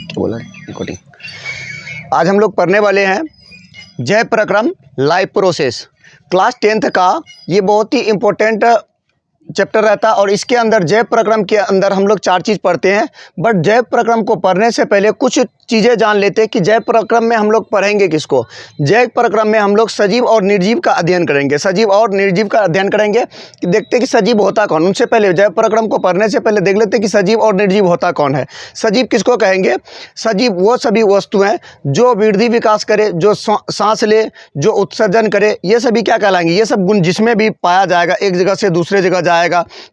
क्या बोला रिकॉर्डिंग। आज हम लोग पढ़ने वाले हैं जैव प्रक्रम लाइफ प्रोसेस। क्लास 10th का ये बहुत ही इम्पोर्टेंट चैप्टर रहता है और इसके अंदर जैव प्रक्रम के अंदर हम लोग 4 चीज़ पढ़ते हैं। बट जैव प्रक्रम को पढ़ने से पहले कुछ चीज़ें जान लेते हैं कि जैव प्रक्रम में हम लोग पढ़ेंगे किसको। जैव प्रक्रम में हम लोग सजीव और निर्जीव का अध्ययन करेंगे। सजीव और निर्जीव का अध्ययन करेंगे कि देखते हैं कि सजीव होता कौन। उनसे पहले जैव प्रक्रम को पढ़ने से पहले देख लेते हैं कि सजीव और निर्जीव होता कौन है। सजीव किसको कहेंगे? सजीव वो सभी वस्तु हैं जो वृद्धि विकास करे, जो सांस ले, जो उत्सर्जन करे, ये सभी क्या कहलाएंगे? ये सब गुण जिसमें भी पाया जाएगा, एक जगह से दूसरे जगह जाएगा,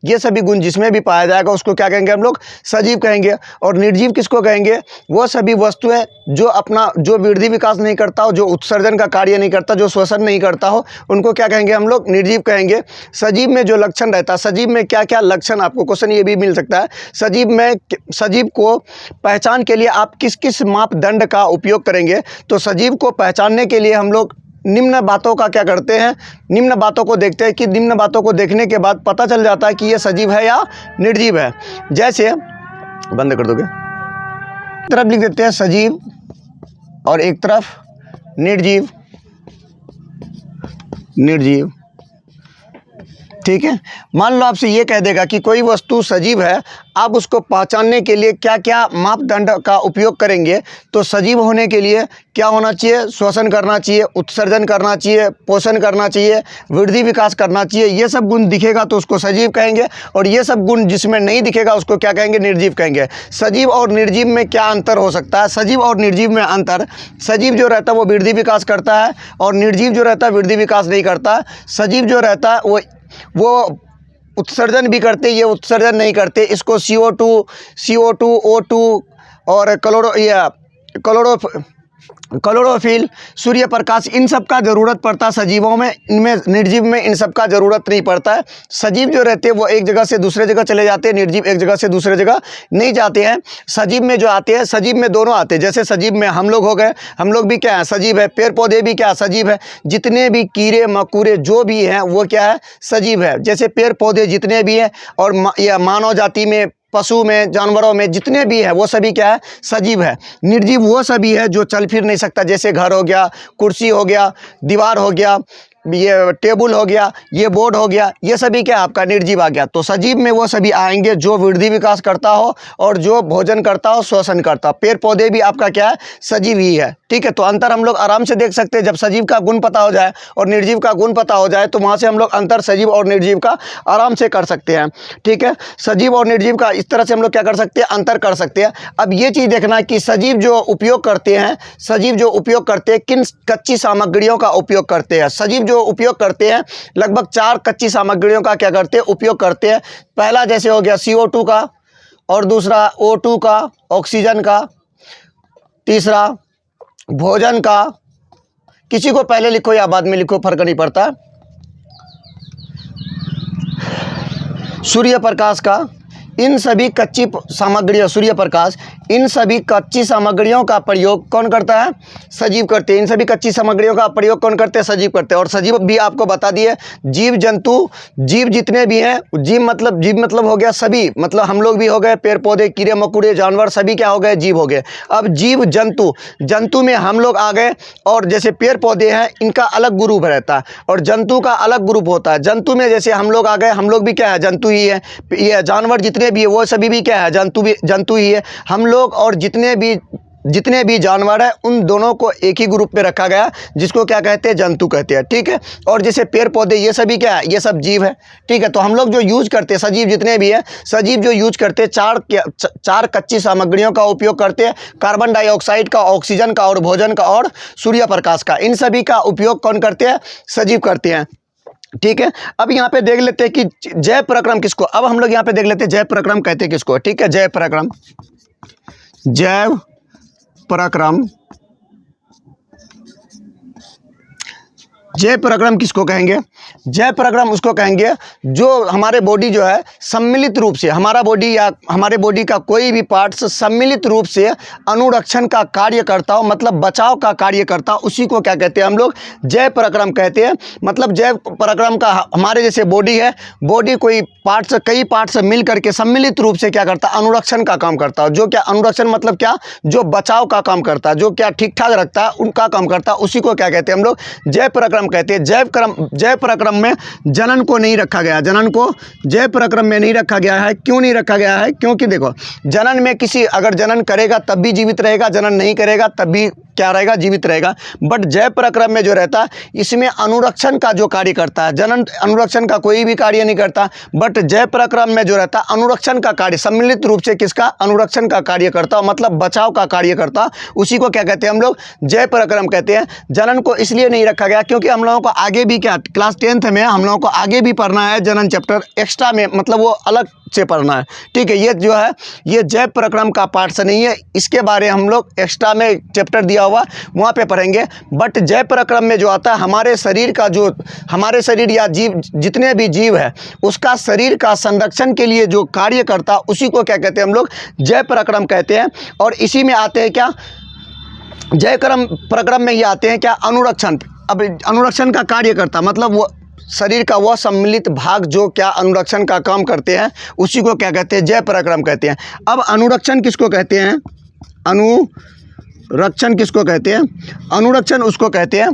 ये सभी गुण जिसमें भी पाया जाएगा उसको क्या कहेंगे? हम लोग सजीव कहेंगे। और निर्जीव किसको कहेंगे? वो सभी वस्तुएं जो वृद्धि विकास नहीं करता हो, जो उत्सर्जन का कार्य नहीं करता, जो श्वसन नहीं करता हो, उनको क्या कहेंगे? हम लोग निर्जीव कहेंगे। सजीव में जो लक्षण रहता है, सजीव में क्या क्या लक्षण, आपको क्वेश्चन ये भी मिल सकता है। सजीव को पहचान के लिए आप किस किस मापदंड का उपयोग करेंगे? तो सजीव को पहचानने के लिए हम लोग निम्न बातों का क्या करते हैं? निम्न बातों को देखते हैं कि निम्न बातों को देखने के बाद पता चल जाता है कि ये सजीव है या निर्जीव है। जैसे बंद कर दोगे, एक तरफ लिख देते हैं सजीव और एक तरफ निर्जीव। ठीक है। मान लो आपसे ये कह देगा कि कोई वस्तु सजीव है, आप उसको पहचानने के लिए क्या क्या मापदंड का उपयोग करेंगे? तो सजीव होने के लिए क्या होना चाहिए? श्वसन करना चाहिए, उत्सर्जन करना चाहिए, पोषण करना चाहिए, वृद्धि विकास करना चाहिए। ये सब गुण दिखेगा तो उसको सजीव कहेंगे और ये सब गुण जिसमें नहीं दिखेगा उसको क्या कहेंगे? निर्जीव कहेंगे। सजीव और निर्जीव में क्या अंतर हो सकता है? सजीव और निर्जीव में अंतर, सजीव जो रहता है वो वृद्धि विकास करता है और निर्जीव जो रहता है वृद्धि विकास नहीं करता। सजीव जो रहता है वो उत्सर्जन भी करते, ये उत्सर्जन नहीं करते। इसको CO2, O2 और क्लोरोफिल, सूर्य प्रकाश, इन सब का ज़रूरत पड़ता है सजीवों में। इनमें निर्जीव में इन सब का ज़रूरत नहीं पड़ता है। सजीव जो रहते हैं वो एक जगह से दूसरे जगह चले जाते हैं, निर्जीव एक जगह से दूसरे जगह नहीं जाते हैं। सजीव में जो आते हैं, सजीव में दोनों आते हैं। जैसे सजीव में हम लोग हो गए, हम लोग भी क्या है? सजीव है। पेड़ पौधे भी क्या? सजीव है। जितने भी कीड़े मकोड़े जो भी हैं वो क्या है? सजीव है। जैसे पेड़ पौधे जितने भी हैं और या मानव जाति में, पशु में, जानवरों में जितने भी है वो सभी क्या है? सजीव है। निर्जीव वो सभी है जो चल फिर नहीं सकता। जैसे घर हो गया, कुर्सी हो गया, दीवार हो गया, ये टेबल हो गया, ये बोर्ड हो गया, ये सभी क्या आपका निर्जीव आ गया। तो सजीव में वो सभी आएंगे जो वृद्धि विकास करता हो और जो भोजन करता हो, श्वसन करता हो। पेड़ पौधे भी आपका क्या है? सजीव ही है। ठीक है। तो अंतर हम लोग आराम से देख सकते हैं। जब सजीव का गुण पता हो जाए और निर्जीव का गुण पता हो जाए तो वहाँ से हम लोग अंतर सजीव और निर्जीव का आराम से कर सकते हैं। ठीक है। सजीव और निर्जीव का इस तरह से हम लोग क्या कर सकते हैं? अंतर कर सकते हैं। अब ये चीज़ देखना कि सजीव जो उपयोग करते हैं, किन कच्ची सामग्रियों का उपयोग करते हैं। सजीव जो उपयोग करते हैं लगभग 4 कच्ची सामग्रियों का क्या करते हैं? उपयोग करते हैं। पहला जैसे हो गया CO2 का, और दूसरा O2 का, ऑक्सीजन का, तीसरा भोजन का। किसी को पहले लिखो या बाद में लिखो, फर्क नहीं पड़ता। सूर्य प्रकाश का, इन सभी कच्ची सामग्रियों, सूर्य प्रकाश, इन सभी कच्ची सामग्रियों का प्रयोग कौन करता है? सजीव करते हैं। इन सभी कच्ची सामग्रियों का प्रयोग कौन करते हैं? सजीव करते हैं। और सजीव भी आपको बता दिए, जीव जंतु, जीव जितने भी हैं, जीव मतलब हो गया सभी, मतलब हम लोग भी हो गए, पेड़ पौधे, कीड़े मकोड़े, जानवर, सभी क्या हो गए? जीव हो गए। अब जीव जंतु में हम लोग आ गए। और जैसे पेड़ पौधे हैं इनका अलग ग्रुप रहता है और जंतु का अलग ग्रुप होता है। जंतु में जैसे हम लोग आ गए, हम लोग भी क्या है? जंतु ही है। ये जानवर जितने भी है वो सभी भी क्या है? जंतु ही है। हम लोग और जितने भी जानवर है उन दोनों को एक ही ग्रुप में रखा गया जिसको क्या कहते हैं? जंतु कहते हैं। ठीक है। और जैसे पेड़ पौधे ये सभी क्या है? ये सब जीव है। ठीक है। तो हम लोग जो यूज करते हैं, सजीव जितने भी हैं, सजीव जो यूज करते हैं, चार कच्ची सामग्रियों का उपयोग करते हैं। कार्बन डाइऑक्साइड का, ऑक्सीजन का और भोजन का और सूर्य प्रकाश का। इन सभी का उपयोग कौन करते हैं? सजीव करते हैं। ठीक है। अब यहाँ पे देख लेते हैं कि जैव प्रक्रम किसको, अब हम लोग यहाँ पे देख लेते हैं जैव प्रक्रम कहते हैं किसको। ठीक है। जैव प्रक्रम किसको कहेंगे? जैव प्रक्रम उसको कहेंगे जो हमारे बॉडी जो है सम्मिलित रूप से, हमारा बॉडी या हमारे बॉडी का कोई भी पार्ट्स सम्मिलित रूप से अनुरक्षण का कार्य करता हो, मतलब बचाव का कार्य करता हो, उसी को क्या कहते हैं हम लोग? जैव प्रक्रम कहते हैं। मतलब जैव प्रक्रम का हमारे जैसे बॉडी है, बॉडी कोई पार्ट्स, कई पार्ट्स मिल करके सम्मिलित रूप से क्या करता है? अनुरक्षण का काम करता है। जो क्या अनुरक्षण मतलब क्या? जो बचाव का काम करता है, जो क्या ठीक ठाक रखता है, उनका काम करता है, उसी को क्या कहते हैं हम लोग? जैव प्रक्रम कहते हैं। जैव प्रक्रम में जनन को नहीं रखा गया, जनन को जैव प्रक्रम में नहीं रखा गया है। क्यों नहीं रखा गया है? क्योंकि देखो, जनन में किसी अगर जनन करेगा तब भी जीवित रहेगा, जनन नहीं करेगा तब भी क्या रहेगा? जीवित रहेगा। बट जैव प्रक्रम में जो रहता है, इसमें अनुरक्षण का जो कार्य करता है, जनन अनुरक्षण का कोई भी कार्य नहीं करता, बट जैव प्रक्रम में जो रहता है अनुरक्षण का कार्य, सम्मिलित रूप से किसका? अनुरक्षण का कार्य करता, मतलब बचाव का कार्य करता, उसी को क्या कहते हैं हम लोग? जैव प्रक्रम कहते हैं। जनन को इसलिए नहीं रखा गया क्योंकि हम लोगों को आगे भी क्या, क्लास 10th में हम लोगों को आगे भी पढ़ना है जनन चैप्टर एक्स्ट्रा में, मतलब वो अलग से पढ़ना है, ठीक है। ये जो है ये जैव प्रक्रम का पार्ट से नहीं है, इसके बारे हम लोग एक्स्ट्रा में चैप्टर दिया हुआ वहाँ पे पढ़ेंगे। बट जैव प्रक्रम में जो आता है हमारे शरीर का, जो हमारे शरीर या जीव, जितने भी जीव है उसका शरीर का संरक्षण के लिए जो कार्य करता, उसी को क्या कहते हैं हम लोग? जैव प्रक्रम कहते हैं। और इसी में आते हैं क्या? जैव प्रक्रम में ये आते हैं क्या? अनुरक्षण। अब अनुरक्षण का कार्य करता मतलब वो शरीर का वह सम्मिलित भाग जो क्या अनुरक्षण का काम करते हैं, उसी को क्या कहते हैं? जैव प्रक्रम कहते हैं। अब अनुरक्षण किसको कहते हैं? अनुरक्षण किसको कहते हैं? अनुरक्षण उसको कहते हैं,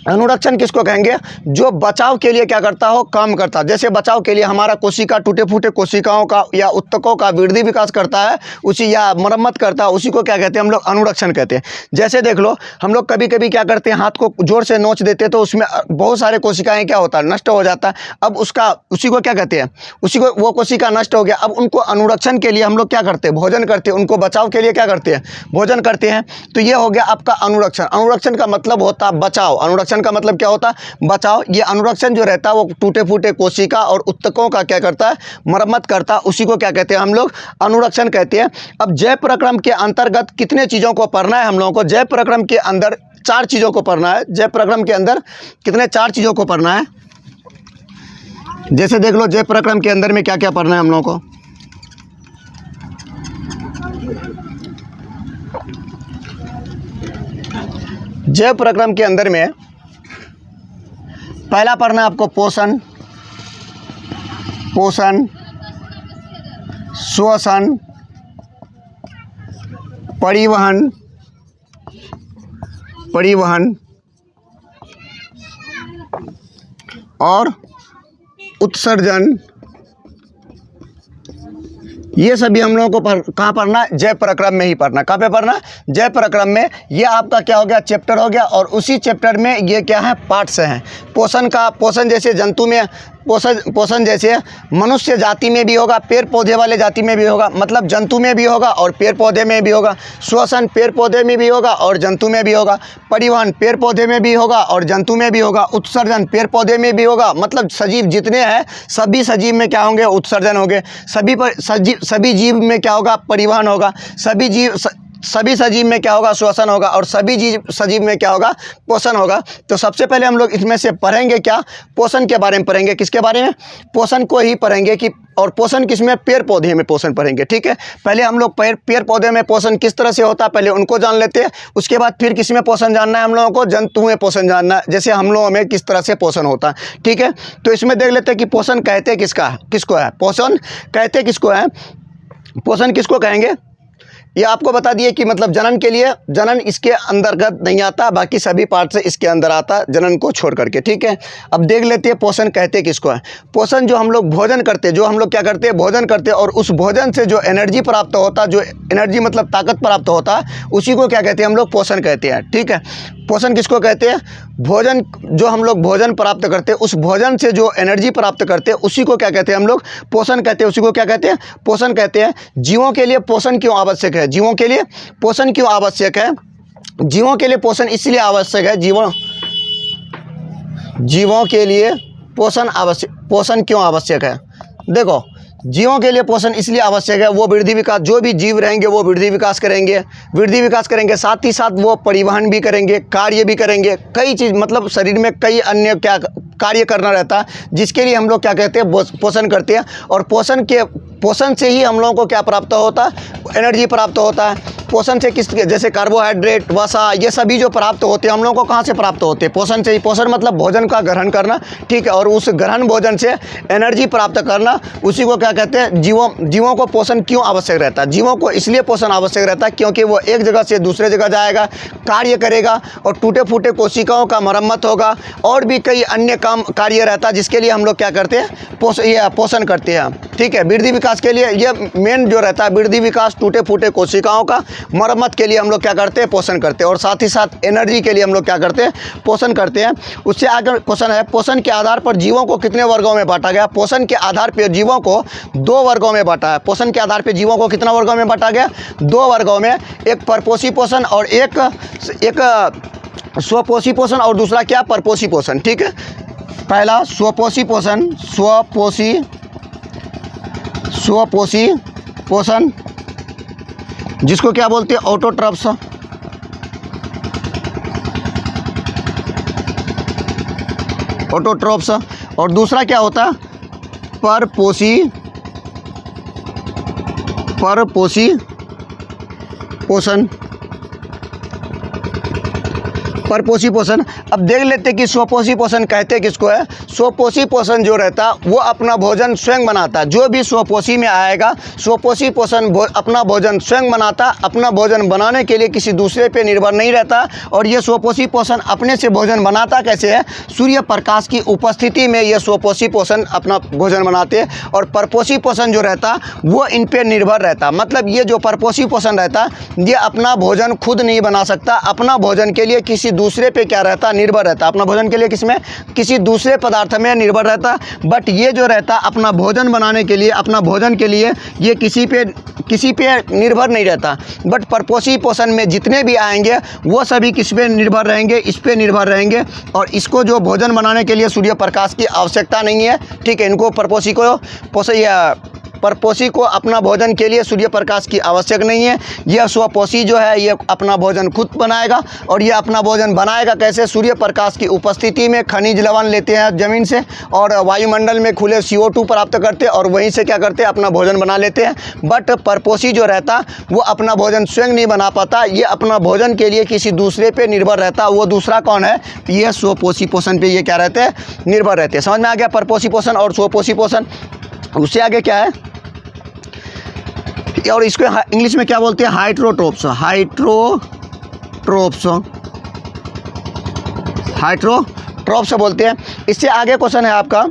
अनुरक्षण किसको कहेंगे? जो बचाव के लिए क्या करता हो? काम करता। जैसे बचाव के लिए हमारा कोशिका, टूटे फूटे कोशिकाओं का या उत्तकों का वृद्धि विकास करता है, उसी या मरम्मत करता है, उसी को क्या कहते हैं हम लोग? अनुरक्षण कहते हैं। जैसे देख लो, हम लोग कभी कभी क्या करते हैं, हाथ को जोर से नोच देते तो उसमें बहुत सारे कोशिकाएं क्या होता है? नष्ट हो जाता है। अब उसका, उसी को क्या कहते हैं? उसी को, वो कोशिका नष्ट हो गया, अब उनको अनुरक्षण के लिए हम लोग क्या करते हैं? भोजन करते हैं। उनको बचाव के लिए क्या करते हैं? भोजन करते हैं। तो ये हो गया आपका अनुरक्षण। अनुरक्षण का मतलब होता है बचाव। अनुरक्षण का मतलब क्या होता है? बचाव। ये अनुरक्षण जो रहता है वो टूटे फूटे कोशिका और उत्तकों का क्या करता है? मरम्मत करता, उसी को क्या कहते हैं हम लोग? अनुरक्षण कहते हैं। अब जैव प्रक्रम के अंतर्गत कितने चीज़ों को पढ़ना है हम लोगों को? जैव प्रक्रम के अंदर 4 चीज़ों को पढ़ना है। जैव प्रक्रम के अंदर कितने? 4 चीज़ों को पढ़ना है। जैसे देख लो, जैव प्रक्रम के अंदर में क्या क्या पढ़ना है हम लोगों को? जैव प्रक्रम के अंदर में पहला पढ़ना है आपको पोषण, पोषण, श्वसन, परिवहन, परिवहन और उत्सर्जन। ये सभी हम लोगों को कहाँ पढ़ना है? जैव प्रक्रम में ही पढ़ना। कहाँ पे पढ़ना? जैव प्रक्रम में। ये आपका क्या हो गया? चैप्टर हो गया। और उसी चैप्टर में ये क्या है? पार्ट्स हैं। पोषण का, पोषण जैसे जंतु में, पोषण जैसे मनुष्य जाति में भी होगा, पेड़ पौधे वाले जाति में भी होगा, मतलब जंतु में भी होगा और पेड़ पौधे में भी होगा। श्वसन पेड़ पौधे में भी होगा और जंतु में भी होगा। परिवहन पेड़ पौधे में भी होगा और जंतु में भी होगा। उत्सर्जन पेड़ पौधे में भी होगा, मतलब सजीव जितने हैं सभी सजीव में क्या होंगे? उत्सर्जन होंगे। सभी जीव में क्या होगा? परिवहन होगा। सभी सजीव में क्या होगा? श्वसन होगा। और सभी सजीव में क्या होगा? पोषण होगा। तो सबसे पहले हम लोग इसमें से पढ़ेंगे क्या? पोषण के बारे में पढ़ेंगे। किसके बारे में? पोषण को ही पढ़ेंगे। कि और पोषण किसमें? पेड़ पौधे में पोषण पढ़ेंगे, ठीक है। पहले हम लोग पेड़ पौधे में पोषण किस तरह से होता है पहले उनको जान लेते हैं। उसके बाद फिर किस में पोषण जानना है हम लोगों को? जंतु में पोषण जानना है, जैसे हम लोगों में किस तरह से पोषण होता है, ठीक है। तो इसमें देख लेते हैं कि पोषण कहते किसको है? पोषण कहते किसको है? पोषण किसको कहेंगे? ये आपको बता दिए कि मतलब जनन के लिए, जनन इसके अंतर्गत नहीं आता, बाकी सभी पार्ट से इसके अंदर आता, जनन को छोड़ करके, ठीक है। अब देख लेते हैं पोषण कहते किसको है। पोषण जो हम लोग भोजन करते, जो हम लोग क्या करते हैं? भोजन करते हैं। और उस भोजन से जो एनर्जी प्राप्त होता, जो एनर्जी मतलब ताकत प्राप्त होता है, उसी को क्या कहते हैं हम लोग? पोषण कहते हैं, ठीक है। पोषण किसको कहते हैं? भोजन, जो हम लोग भोजन प्राप्त करते हैं, उस भोजन से जो एनर्जी प्राप्त करते हैं, उसी को क्या कहते हैं हम लोग? पोषण कहते हैं। उसी को क्या कहते हैं? पोषण कहते हैं। जीवों के लिए पोषण क्यों आवश्यक है? जीवों के लिए पोषण क्यों आवश्यक है? जीवों के लिए पोषण इसलिए आवश्यक है, जीवों के लिए पोषण क्यों आवश्यक है? देखो, जीवों के लिए पोषण इसलिए आवश्यक है, वो वृद्धि विकास, जो भी जीव रहेंगे वो वृद्धि विकास करेंगे, साथ ही साथ वो परिवहन भी करेंगे, कार्य भी करेंगे, कई चीज़, मतलब शरीर में कई अन्य क्या कार्य करना रहता है, जिसके लिए हम लोग क्या कहते हैं, पोषण करते हैं। और पोषण से ही हम लोगों को क्या प्राप्त होता है, एनर्जी प्राप्त होता है। पोषण से जैसे कार्बोहाइड्रेट, वसा, ये सभी जो प्राप्त होते हैं हम लोगों को कहाँ से प्राप्त होते हैं, पोषण से ही। पोषण मतलब भोजन का ग्रहण करना, ठीक है, और उस ग्रहण भोजन से एनर्जी प्राप्त करना, उसी को क्या कहते हैं, जीवों को पोषण क्यों आवश्यक रहता है। जीवों को इसलिए पोषण आवश्यक रहता है क्योंकि वो एक जगह से दूसरे जगह जाएगा, कार्य करेगा, और टूटे फूटे कोशिकाओं का मरम्मत होगा, और भी कई अन्य कार्य रहता है, जिसके लिए हम लोग क्या करते हैं, पोषण करते हैं, ठीक है। वृद्धि विकास के लिए ये मेन जो रहता है, वृद्धि विकास, टूटे फूटे कोशिकाओं का मरम्मत के लिए हम लोग क्या करते हैं, पोषण करते हैं, और साथ ही साथ एनर्जी के लिए हम लोग क्या करते हैं, पोषण करते हैं। उससे आगे क्वेश्चन है, पोषण के आधार पर जीवों को कितने वर्गों में बांटा गया। पोषण के आधार पर जीवों को 2 वर्गों में बांटा है। पोषण के आधार पर जीवों को कितना वर्गों में बांटा गया, 2 वर्गों में। एक परपोषी पोषण और एक स्वपोषी पोषण, और दूसरा क्या, परपोषी पोषण, ठीक है। पहला स्वपोषी पोषण, स्वपोषी पोषण, जिसको क्या बोलते हैं, ऑटोट्रॉफ्स। और दूसरा क्या होता है, परपोषी पोषण। परपोषी पोषण। अब देख लेते हैं कि स्वपोषी पोषण कहते किसको है। स्वपोषी पोषण जो रहता वो अपना भोजन स्वयं बनाता। जो भी स्वपोषी में आएगा, स्वपोषी पोषण अपना भोजन स्वयं बनाता, अपना भोजन बनाने के लिए किसी दूसरे पे निर्भर नहीं रहता। और ये स्वपोषी पोषण अपने से भोजन बनाता कैसे है, सूर्य प्रकाश की उपस्थिति में ये स्वपोषी पोषण अपना भोजन बनाते हैं। और परपोषी पोषण जो रहता वो इन पे निर्भर रहता। मतलब ये जो परपोषी पोषण रहता ये अपना भोजन खुद नहीं बना सकता, अपना भोजन के लिए किसी दूसरे पे क्या रहता, निर्भर रहता। अपना भोजन के लिए किसमें, किसी दूसरे पदार्थ में निर्भर रहता। बट ये जो रहता अपना भोजन बनाने के लिए, अपना भोजन के लिए ये किसी पे निर्भर नहीं रहता। बट परपोषी पोषण में जितने भी आएंगे वो सभी किस पे निर्भर रहेंगे, इस पे निर्भर रहेंगे। और इसको जो भोजन बनाने के लिए सूर्य प्रकाश की आवश्यकता नहीं है, ठीक है। इनको परपोषी को अपना भोजन के लिए सूर्य प्रकाश की आवश्यक नहीं है। यह स्वपोषी जो है ये अपना भोजन खुद बनाएगा। और ये अपना भोजन बनाएगा कैसे, सूर्य प्रकाश की उपस्थिति में खनिज लवण लेते हैं ज़मीन से और वायुमंडल में खुले CO2 प्राप्त करते हैं और वहीं से क्या करते हैं, अपना भोजन बना लेते हैं। बट परपोषी जो रहता वो अपना भोजन स्वयं नहीं बना पाता, ये अपना भोजन के लिए किसी दूसरे पे निर्भर रहता। वो दूसरा कौन है, ये स्वपोषी पोषण पे ये क्या रहते हैं, निर्भर रहते हैं। समझ में आ गया, परपोषी पोषण और स्वपोषी पोषण। उससे आगे क्या है, और इसको इंग्लिश में क्या बोलते हैं, हाइट्रोट्रोप्स। हाइट्रोट्रोप्स बोलते हैं। इससे आगे क्वेश्चन है आपका,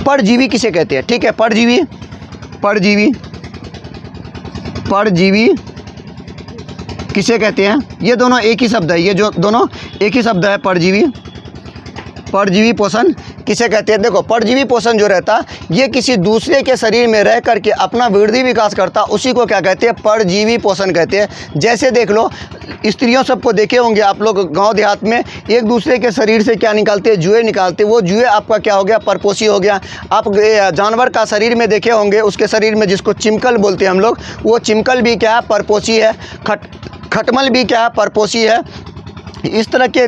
परजीवी किसे कहते हैं, ठीक है। परजीवी किसे कहते हैं, ये दोनों एक ही शब्द है, ये जो दोनों एक ही शब्द है। परजीवी पोषण किसे कहते हैं। देखो, परजीवी पोषण जो रहता ये किसी दूसरे के शरीर में रह करके अपना वृद्धि विकास करता, उसी को क्या कहते हैं, परजीवी पोषण कहते हैं। जैसे देख लो, स्त्रियों सबको देखे होंगे आप लोग गांव देहात में, एक दूसरे के शरीर से क्या निकालते हैं, जुए निकालते। वो जुए आपका क्या हो गया, परपोषी हो गया। आप जानवर का शरीर में देखे होंगे, उसके शरीर में जिसको चिमकल बोलते हैं हम लोग, वो चिमकल भी क्या है, परपोषी है। खटमल भी क्या है, परपोषी है। इस तरह के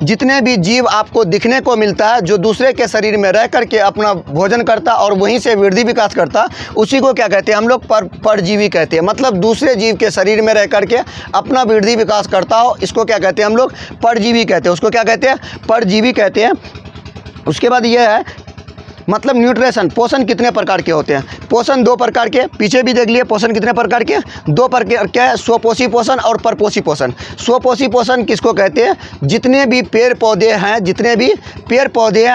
जितने भी जीव आपको दिखने को मिलता है जो दूसरे के शरीर में रह करके अपना भोजन करता और वहीं से वृद्धि विकास करता, उसी को क्या कहते हैं हम लोग, परजीवी कहते हैं। मतलब दूसरे जीव के शरीर में रह करके अपना वृद्धि विकास करता हो, इसको क्या कहते हैं हम लोग, परजीवी कहते हैं। उसको क्या कहते हैं, परजीवी कहते हैं। उसके बाद ये है, मतलब न्यूट्रिशन, पोषण कितने प्रकार के होते हैं। पोषण 2 प्रकार के, पीछे भी देख लिए पोषण कितने प्रकार के, 2 प्रकार के हैं, स्वपोषी पोषण और परपोषी पोषण। स्वपोषी पोषण किसको कहते हैं, जितने भी पेड़ पौधे हैं,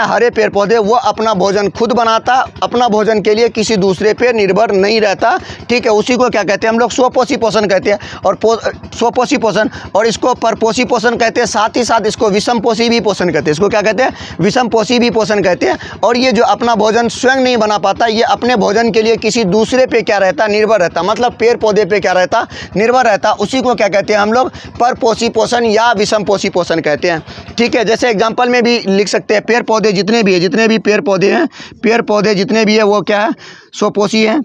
हरे पेड़ पौधे, वो अपना भोजन खुद बनाता, अपना भोजन के लिए किसी दूसरे पे निर्भर नहीं रहता, ठीक है। उसी को क्या कहते हैं हम लोग, स्वपोषी पोषण कहते हैं। और स्वपोषी पोषण, और इसको परपोषी पोषण कहते हैं। साथ ही साथ इसको विषमपोषी भी पोषण कहते हैं। इसको क्या कहते हैं, विषमपोषी भी पोषण कहते हैं। और ये जो अपना अपना भोजन स्वयं नहीं बना पाता, ये अपने भोजन के लिए किसी दूसरे पे क्या रहता, निर्भर रहता, मतलब पेड़ पौधे पे क्या रहता, निर्भर रहता। उसी को क्या कहते हैं हम लोग, परपोषी पोषण या विषमपोषी पोषण कहते हैं। ठीक है, जैसे एग्जाम्पल में भी लिख सकते हैं, पेड़ पौधे जितने भी पेड़ पौधे हैं, पेड़ पौधे जितने भी है वो क्या है, स्वपोषी हैं।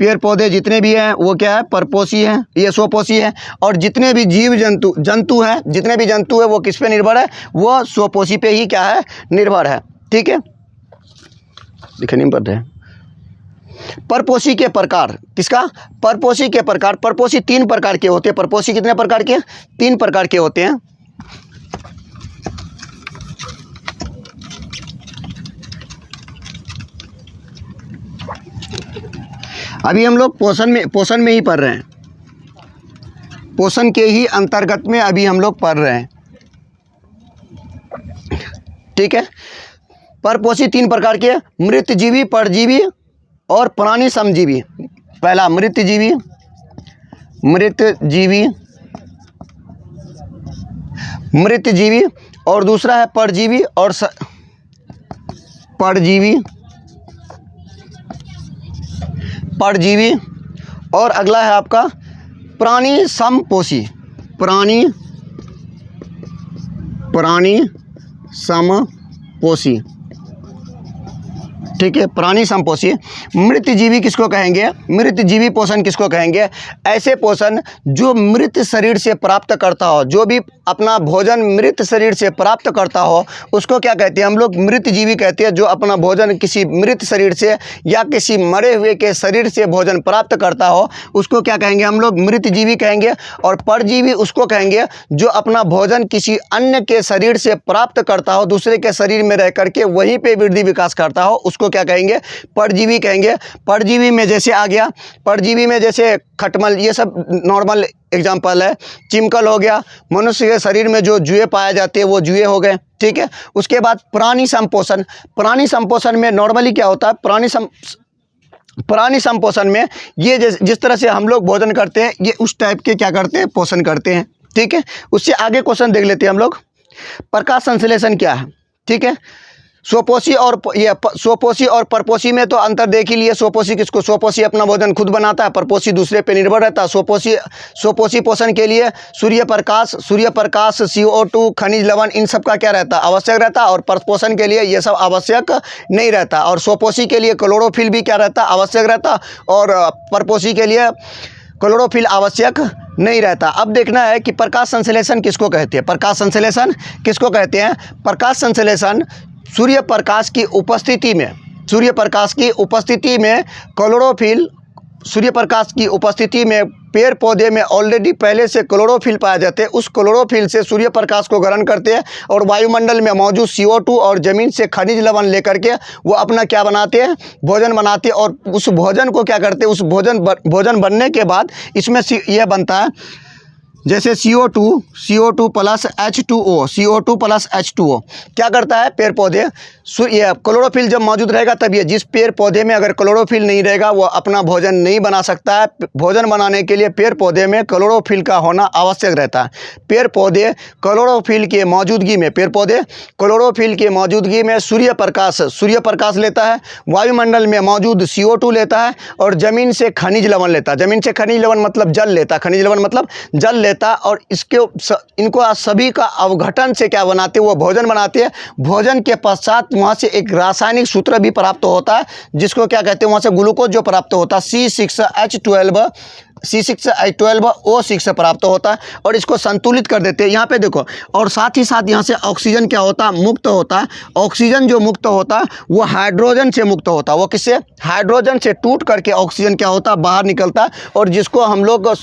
पेड़ पौधे जितने भी हैं वो क्या है, परपोषी हैं, ये स्वपोषी है। और जितने भी जीव जंतु हैं, जितने भी जंतु है वो किस पे निर्भर है, वो स्वपोषी पे ही क्या है, निर्भर है। ठीक है, लिखने में पढ़ रहे हैं। परपोषी के प्रकार, किसका, परपोषी के प्रकार। परपोषी 3 प्रकार के होते हैं। परपोषी कितने प्रकार के, 3 प्रकार के होते हैं। अभी हम लोग पोषण में ही पढ़ रहे हैं, पोषण के ही अंतर्गत में अभी हम लोग पढ़ रहे हैं। ठीक है, परपोषी 3 प्रकार के, मृतजीवी, परजीवी और प्राणी समजीवी। पहला मृतजीवी, मृतजीवी और दूसरा है परजीवी और परजीवी और अगला है आपका प्राणी समपोषी, प्राणी समपोषी। ठीक है, प्राणी समपोषी। मृतजीवी किसको कहेंगे, मृतजीवी पोषण किसको कहेंगे, ऐसे पोषण जो मृत शरीर से प्राप्त करता हो, जो भी अपना भोजन मृत शरीर से प्राप्त करता हो उसको क्या कहते हैं हम लोग, मृतजीवी कहते हैं। जो अपना भोजन किसी मृत शरीर से या किसी मरे हुए के शरीर से भोजन प्राप्त करता हो उसको क्या कहेंगे हम लोग, मृतजीवी कहेंगे। और परजीवी उसको कहेंगे जो अपना भोजन किसी अन्य के शरीर से प्राप्त करता हो, दूसरे के शरीर में रह करके वहीं पे वृद्धि विकास करता हो, उसको क्या कहेंगे, परजीवी कहेंगे। परजीवी में जैसे आ गया, परजीवी में जैसे खटमल, ये सब नॉर्मल एग्जाम्पल है। चिमकल हो गया, मनुष्य के शरीर में जो जुए पाए जाते हैं वो जुए हो गए। ठीक है, उसके बाद प्राणी संपोषण। प्राणी संपोषण में नॉर्मली क्या होता है, प्राणी संपोषण में ये जिस तरह से हम लोग भोजन करते हैं ये उस टाइप के क्या करते हैं, पोषण करते हैं। ठीक है, उससे आगे क्वेश्चन देख लेते हैं हम लोग। प्रकाश संश्लेषण क्या है। ठीक है, स्वपोषी और परपोषी में तो अंतर देख ही लिए। स्वपोषी किसको, स्वपोषी अपना भोजन खुद बनाता है, परपोषी दूसरे पे निर्भर रहता है। स्वपोषी पोषण के लिए सूर्य प्रकाश CO2 खनिज लवण इन सब का क्या रहता है, आवश्यक रहता है। और परपोषण के लिए ये सब आवश्यक नहीं रहता। और स्वपोषी के लिए क्लोरोफिल भी क्या रहता, आवश्यक रहता। और परपोषी के लिए क्लोरोफिल आवश्यक नहीं रहता। अब देखना है कि प्रकाश संश्लेषण किसको कहते हैं। प्रकाश संश्लेषण किसको कहते हैं, प्रकाश संश्लेषण सूर्य प्रकाश की उपस्थिति में क्लोरोफिल, सूर्य प्रकाश की उपस्थिति में पेड़ पौधे में ऑलरेडी पहले से क्लोरोफिल पाए जाते हैं। उस क्लोरोफिल से सूर्य प्रकाश को ग्रहण करते हैं और वायुमंडल में मौजूद CO2 और ज़मीन से खनिज लवण लेकर के वो अपना क्या बनाते हैं, भोजन बनाते हैं। और उस भोजन को क्या करते हैं, उस भोजन बनने के बाद इसमें यह बनता है जैसे CO2 प्लस H2O क्या करता है, पेड़ पौधे ये क्लोरोफिल जब मौजूद रहेगा तब ये, जिस पेड़ पौधे में अगर क्लोरोफिल नहीं रहेगा वो अपना भोजन नहीं बना सकता है। भोजन बनाने के लिए पेड़ पौधे में क्लोरोफिल का होना आवश्यक रहता है। पेड़ पौधे क्लोरोफिल के मौजूदगी में सूर्य प्रकाश लेता है, वायुमंडल में मौजूद CO2 लेता है और ज़मीन से खनिज लवण लेता है। ज़मीन से खनिज लवण मतलब जल लेता है, खनिज लवण मतलब जल लेता। और इनको सभी का अवघटन से क्या बनाते हैं, वो भोजन बनाते हैं। भोजन के पश्चात वहाँ से एक रासायनिक सूत्र भी प्राप्त होता है जिसको क्या कहते हैं, वहाँ से ग्लूकोज जो प्राप्त होता है C6H12O6 प्राप्त होता है और इसको संतुलित कर देते हैं। यहाँ पे देखो, और साथ ही साथ यहाँ से ऑक्सीजन क्या होता है, मुक्त होता है। ऑक्सीजन जो मुक्त होता है वो हाइड्रोजन से मुक्त होता है। वो किससे, हाइड्रोजन से टूट करके ऑक्सीजन क्या होता है, बाहर निकलता है। और जिसको हम लोग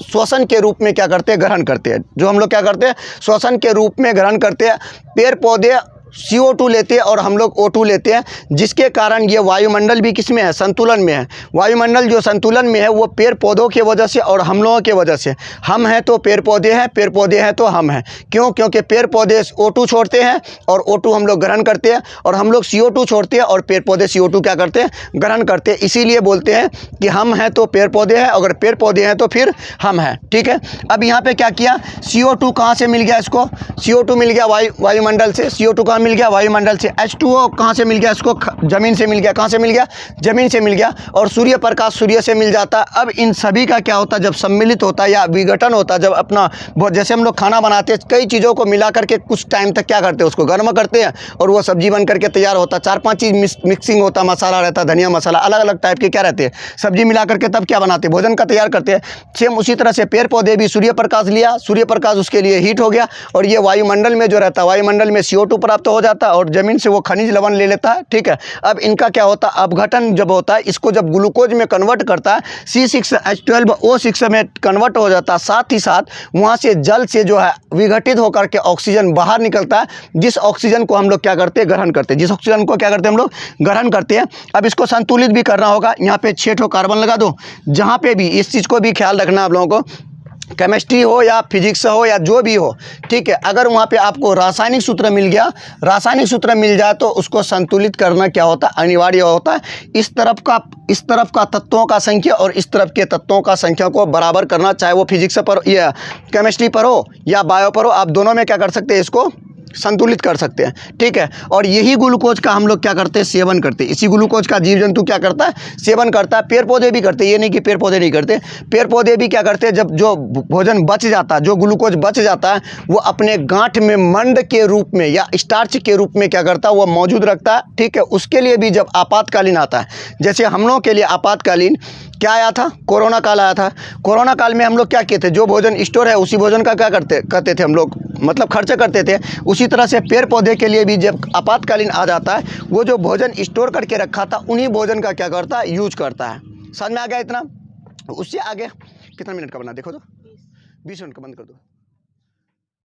श्वसन के रूप में क्या करते हैं, ग्रहण करते हैं। जो हम लोग क्या करते हैं, श्वसन के रूप में ग्रहण करते हैं। पेड़ पौधे CO2 लेते हैं और हम लोग O2 लेते हैं, जिसके कारण ये वायुमंडल भी किस में है, संतुलन में है। वायुमंडल जो संतुलन में है वो पेड़ पौधों की वजह से और हम लोगों की वजह से। हम हैं तो पेड़ पौधे हैं, पेड़ पौधे हैं तो हम हैं। क्यों, क्योंकि पेड़ पौधे O2 छोड़ते हैं और O2 हम लोग ग्रहण करते हैं, और हम लोग CO2 छोड़ते हैं और पेड़ पौधे CO2 क्या करते हैं, ग्रहण करते हैं। इसीलिए बोलते हैं कि हम हैं तो पेड़ पौधे हैं, अगर पेड़ पौधे हैं तो फिर हम हैं। ठीक है, अब यहाँ पर क्या किया, CO2 कहाँ से मिल गया, इसको CO2 मिल गया वायुमंडल से। CO2 कहाँ मिल गया वायुमंडल से, H2O कहाँ से मिल गया, इसको ज़मीन से मिल गया, कहाँ से मिल गया, ज़मीन से मिल गया, और सूर्य प्रकाश सूर्य से मिल जाता है। अब इन सभी का क्या होता है, जब सम्मिलित होता है या विघटन होता है, जब अपना जैसे हम लोग खाना बनाते हैं, कई चीज़ों को मिला करके कुछ टाइम तक क्या करते हैं, उसको गर्म करते हैं और वो सब्जी बन करके तैयार होता है। 4-5 चीज़ मिक्सिंग होता है, मसाला रहता है, धनिया मसाला, अलग अलग टाइप के क्या रहते हैं, सब्जी मिला करके तब क्या बनाते हैं, भोजन का तैयार करते हैं। सेम उसी तरह से पेड़ पौधे भी सूर्य प्रकाश लिया, सूर्य प्रकाश उसके लिए हीट हो गया और ये वायुमंडल में जो रहता है, वायुमंडल में CO2 प्राप्त हो जाता है और ज़मीन से वो खनिज लवण ले लेता है। ठीक है, अब इनका क्या होता है, अपघटन जब होता है, इसको जब ग्लूकोज में कन्वर्ट करता है, C6H12O6 में कन्वर्ट हो जाता है। साथ ही साथ वहाँ से जल से जो है विघटित होकर के ऑक्सीजन बाहर निकलता है, जिस ऑक्सीजन को हम लोग क्या करते हैं, ग्रहण करते हैं, जिस ऑक्सीजन को क्या करते हैं हम लोग ग्रहण करते हैं। अब इसको संतुलित भी करना होगा, यहाँ पे 6 ठो कार्बन लगा दो। जहाँ पे भी इस चीज़ को भी ख्याल रखना आप लोगों को, केमिस्ट्री हो या फिजिक्स हो या जो भी हो, ठीक है, अगर वहाँ पे आपको रासायनिक सूत्र मिल गया, रासायनिक सूत्र मिल जाए तो उसको संतुलित करना क्या होता है, अनिवार्य होता है। इस तरफ का तत्वों का संख्या और इस तरफ के तत्वों का संख्या को बराबर करना, चाहे वो फिजिक्स पर या केमिस्ट्री पर हो या बायो पर हो, आप दोनों में क्या कर सकते हैं, इसको संतुलित कर सकते हैं। ठीक है, और यही ग्लूकोज का हम लोग क्या करते हैं, सेवन करते हैं। इसी ग्लूकोज का जीव जंतु क्या करता है, सेवन करता है। पेड़ पौधे भी करते हैं, ये नहीं कि पेड़ पौधे नहीं करते, पेड़ पौधे भी क्या करते हैं, जब जो भोजन बच जाता है, जो ग्लूकोज बच जाता है, वो अपने गांठ में मंड के रूप में या स्टार्च के रूप में क्या करता है, वो मौजूद रखता है। ठीक है, उसके लिए भी जब आपातकालीन आता है, जैसे हम लोगों के लिए आपातकालीन क्या आया था, कोरोना काल आया था। कोरोना काल में हम लोग क्या किए थे, जो भोजन स्टोर है उसी भोजन का क्या करते थे हम लोग, मतलब खर्च करते थे। उसी तरह से पेड़ पौधे के लिए भी जब आपातकालीन आ जाता है, वो जो भोजन स्टोर करके रखा था, उन्हीं भोजन का क्या करता है, यूज करता है। समझ में आ गया इतना? उससे आगे कितना मिनट का बना, देखो तो 20 मिनट का, बंद कर दो।